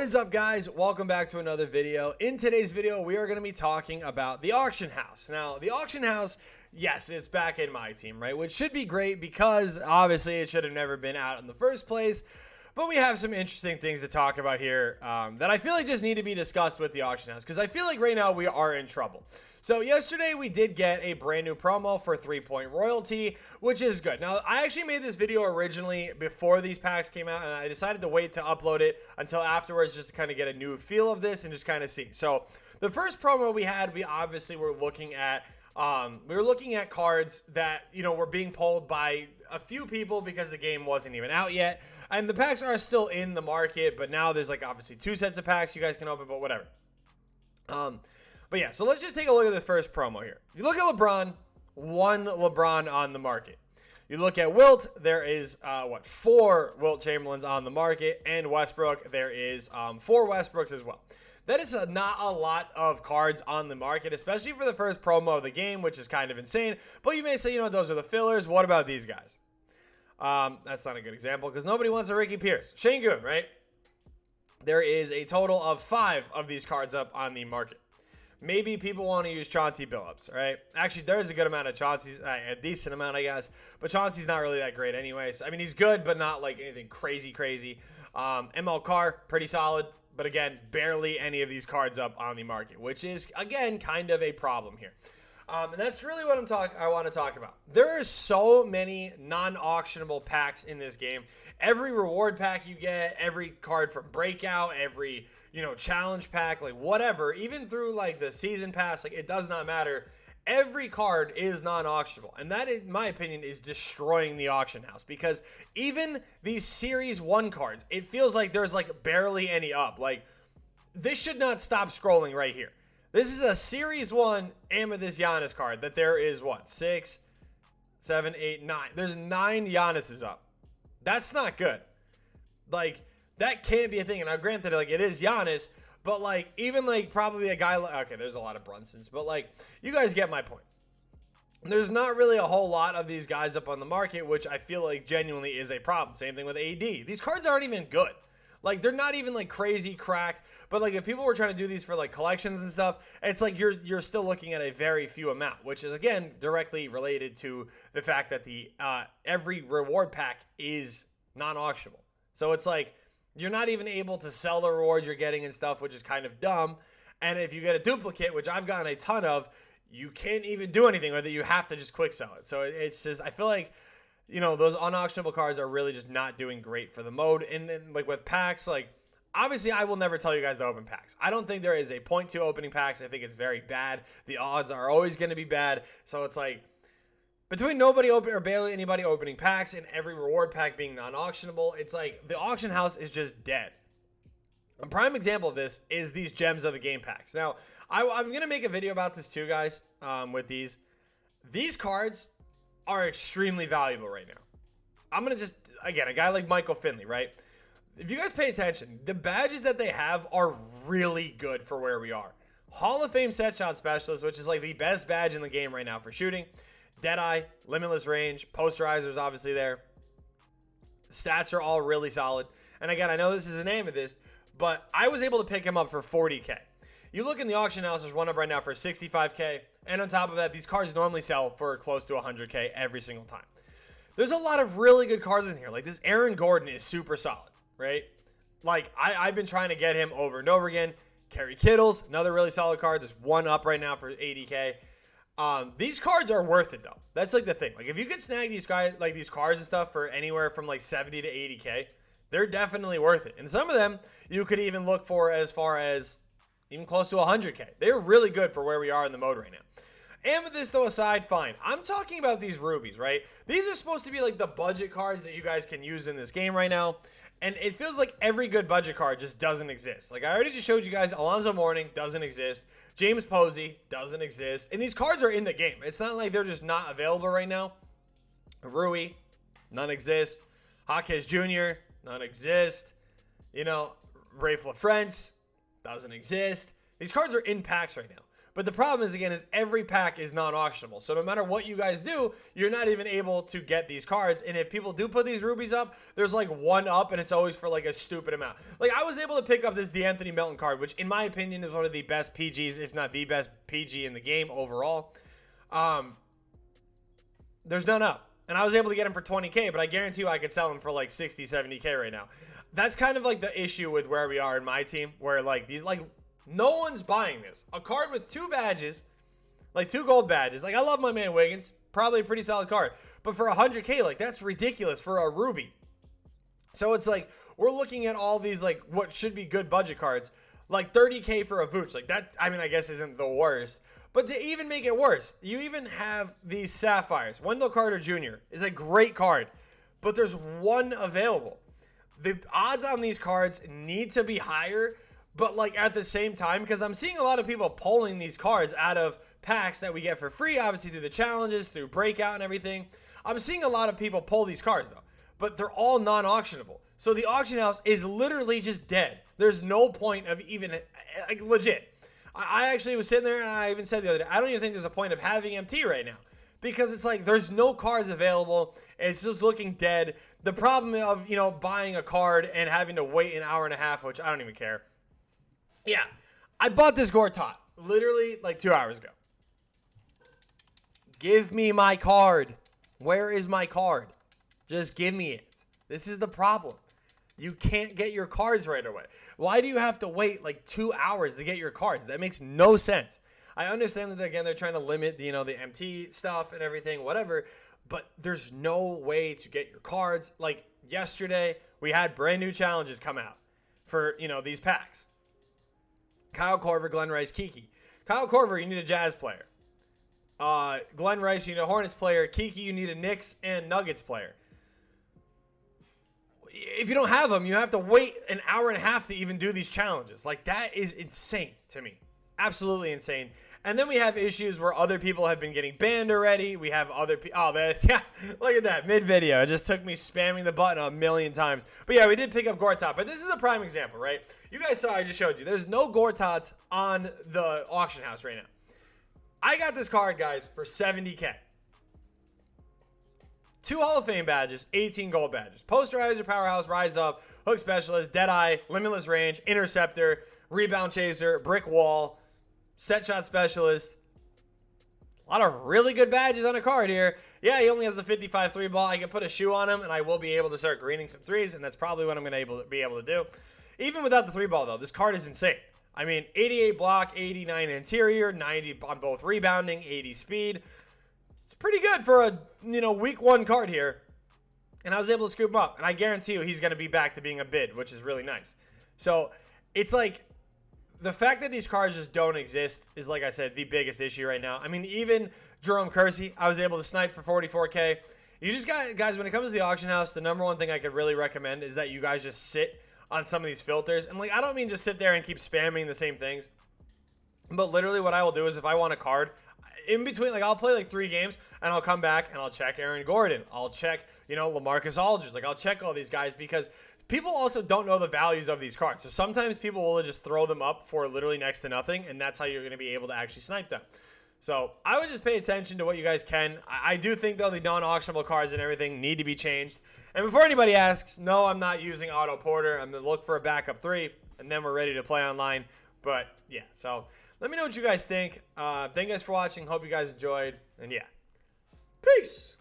What is up, guys? Welcome back to another video. In today's video, we are going to be talking about the auction house. Now, the auction house, yes, it's back in my team, right? Which should be great because obviously it should have never been out in the first place. But we have some interesting things to talk about here that I feel like just need to be discussed with the auction house because I feel like right now we are in trouble. So yesterday we did get a brand new promo for 3-point royalty, which is good. Now, I actually made this video originally before these packs came out, and I decided to wait to upload it until afterwards just to kind of get a new feel of this and just kind of see. So the first promo we had, we obviously were looking at cards that, you know, were being pulled by a few people because the game wasn't even out yet. And the packs are still in the market, but now there's like obviously 2 sets of packs you guys can open, but whatever. But yeah, so let's just take a look at this first promo here. If you look at LeBron, 1 LeBron on the market. You look at Wilt, there is, 4 Wilt Chamberlains on the market, and Westbrook, there is 4 Westbrooks as well. That is not a lot of cards on the market, especially for the first promo of the game, which is kind of insane. But you may say, you know, those are the fillers. What about these guys? That's not a good example because nobody wants a Ricky Pierce. Şengün, right? There is a total of 5 of these cards up on the market. Maybe people want to use Chauncey Billups, right? Actually, there's a good amount of Chauncey's, a decent amount, I guess. But Chauncey's not really that great anyways. I mean, he's good, but not like anything crazy. ML Carr, pretty solid. But again, barely any of these cards up on the market, which is, again, kind of a problem here. And that's really what I want to talk about. There are so many non-auctionable packs in this game. Every reward pack you get, every card from Breakout, every, you know, challenge pack, like whatever, even through like the season pass, like it does not matter. Every card is non-auctionable. And that, in my opinion, is destroying the auction house because even these Series 1 cards, it feels like there's like barely any up. Like this should not stop scrolling right here. This is a Series 1 Amethyst Giannis card that there is, what, 6, 7, 8, 9. There's 9 Giannis's up. That's not good. Like, that can't be a thing. And now, granted, like, it is Giannis, but, like, even, like, probably a guy like, okay, there's a lot of Brunsons, but, like, you guys get my point. There's not really a whole lot of these guys up on the market, which I feel like genuinely is a problem. Same thing with AD. These cards aren't even good. Like, they're not even, like, crazy cracked. But, like, if people were trying to do these for, like, collections and stuff, it's like you're still looking at a very few amount, which is, again, directly related to the fact that the every reward pack is non-auctionable. So it's like you're not even able to sell the rewards you're getting and stuff, which is kind of dumb. And if you get a duplicate, which I've gotten a ton of, you can't even do anything with it. You have to just quick sell it. So it's just, I feel like, you know, those unauctionable cards are really just not doing great for the mode. And then, like, with packs, like, obviously, I will never tell you guys to open packs. I don't think there is a point to opening packs. I think it's very bad. The odds are always going to be bad. So it's like, between nobody open or barely anybody opening packs and every reward pack being non-auctionable, it's like the auction house is just dead. A prime example of this is these Gems of the Game packs. Now, I'm going to make a video about this too, guys, with these. These cards are extremely valuable right now. I'm going to just, again, a guy like Michael Finley, right? If you guys pay attention, the badges that they have are really good for where we are. Hall of Fame Set Shot Specialist, which is like the best badge in the game right now for shooting. Deadeye, Limitless Range, Posterizer's obviously there. Stats are all really solid. And again, I know this is an Amethyst, but I was able to pick him up for 40K. You look in the auction house, there's one up right now for 65K. And on top of that, these cards normally sell for close to 100K every single time. There's a lot of really good cards in here. Like this Aaron Gordon is super solid, right? Like I've been trying to get him over and over again. Kerry Kittles, another really solid card. There's one up right now for 80K. These cards are worth it though. That's like the thing. Like if you could snag these guys, like these cards and stuff for anywhere from like 70 to 80K, they're definitely worth it. And some of them you could even look for as far as even close to 100K. They're really good for where we are in the mode right now. Amethyst though aside, fine. I'm talking about these rubies, right? These are supposed to be like the budget cards that you guys can use in this game right now. And it feels like every good budget card just doesn't exist. Like I already just showed you guys, Alonzo Mourning doesn't exist. James Posey doesn't exist. And these cards are in the game. It's not like they're just not available right now. Rui, none exist. Jaquez Jr., none exist. You know, Rafe LaFrance doesn't exist. These cards are in packs right now. But the problem is, again, is every pack is non-auctionable. So no matter what you guys do, you're not even able to get these cards. And if people do put these rubies up, there's like one up, and it's always for like a stupid amount. Like, I was able to pick up this D'Anthony Melton card, which in my opinion is one of the best PGs, if not the best PG in the game overall. There's none up. And I was able to get him for 20K, but I guarantee you I could sell him for like 60, 70K right now. That's kind of like the issue with where we are in my team, where like these, like, no one's buying this. A card with 2 badges, like 2 gold badges. Like, I love my man Wiggins. Probably a pretty solid card. But for 100K, like, that's ridiculous for a ruby. So it's like, we're looking at all these, like, what should be good budget cards. Like 30K for a Vooch. Like, that, I mean, I guess isn't the worst. But to even make it worse, you even have these Sapphires. Wendell Carter Jr. is a great card, but there's one available. The odds on these cards need to be higher, but like at the same time, because I'm seeing a lot of people pulling these cards out of packs that we get for free, obviously through the challenges, through Breakout and everything. I'm seeing a lot of people pull these cards though, but they're all non-auctionable. So the auction house is literally just dead. There's no point of even, like, legit. I actually was sitting there and I even said the other day, I don't even think there's a point of having MT right now, because it's like there's no cards available. It's just looking dead. The problem of, you know, buying a card and having to wait an hour and a half, which I don't even care. Yeah, I bought this Gortat literally like 2 hours ago. Give me my card. Where is my card? Just give me it. This is the problem. You can't get your cards right away. Why do you have to wait like 2 hours to get your cards? That makes no sense. I understand that, again, they're trying to limit, you know, the MT stuff and everything, whatever, but there's no way to get your cards. Like yesterday, we had brand new challenges come out for, you know, these packs. Kyle Korver, Glenn Rice, Kiki. Kyle Korver, you need a Jazz player. Glenn Rice, you need a Hornets player. Kiki, you need a Knicks and Nuggets player. If you don't have them, you have to wait an hour and a half to even do these challenges. Like, that is insane to me. Absolutely insane. And then we have issues where other people have been getting banned already. We have other people. Oh, yeah, look at that. Mid-video. It just took me spamming the button a million times. But yeah, we did pick up Gortat. But this is a prime example, right? You guys saw, I just showed you. There's no Gortats on the auction house right now. I got this card, guys, for 70K. 2 Hall of Fame badges, 18 gold badges. Posterizer, Powerhouse, Rise Up, Hook Specialist, Deadeye, Limitless Range, Interceptor, Rebound Chaser, Brick Wall, Set Shot Specialist. A lot of really good badges on a card here. Yeah, he only has a 55 3 ball. I can put a shoe on him, and I will be able to start greening some threes, and that's probably what I'm going to be able to do. Even without the 3 ball, though, this card is insane. I mean, 88 block, 89 interior, 90 on both rebounding, 80 speed. It's pretty good for a, you know, week 1 card here. And I was able to scoop him up. And I guarantee you he's going to be back to being a bid, which is really nice. So it's like the fact that these cards just don't exist is, like I said, the biggest issue right now. I mean, even Jerome Kersey, I was able to snipe for 44K. You just got, guys, when it comes to the auction house, the number one thing I could really recommend is that you guys just sit on some of these filters. And, like, I don't mean just sit there and keep spamming the same things. But literally what I will do is if I want a card, in between, like, I'll play like 3 games and I'll come back and I'll check Aaron Gordon. I'll check, you know, LaMarcus Aldridge. Like, I'll check all these guys because people also don't know the values of these cards. So sometimes people will just throw them up for literally next to nothing, and that's how you're going to be able to actually snipe them. So I would just pay attention to what you guys can. I do think, though, the non-auctionable cards and everything need to be changed. And before anybody asks, no, I'm not using Otto Porter. I'm going to look for a backup 3, and then we're ready to play online. But, yeah, so let me know what you guys think. Thank you guys for watching. Hope you guys enjoyed. And, yeah, peace.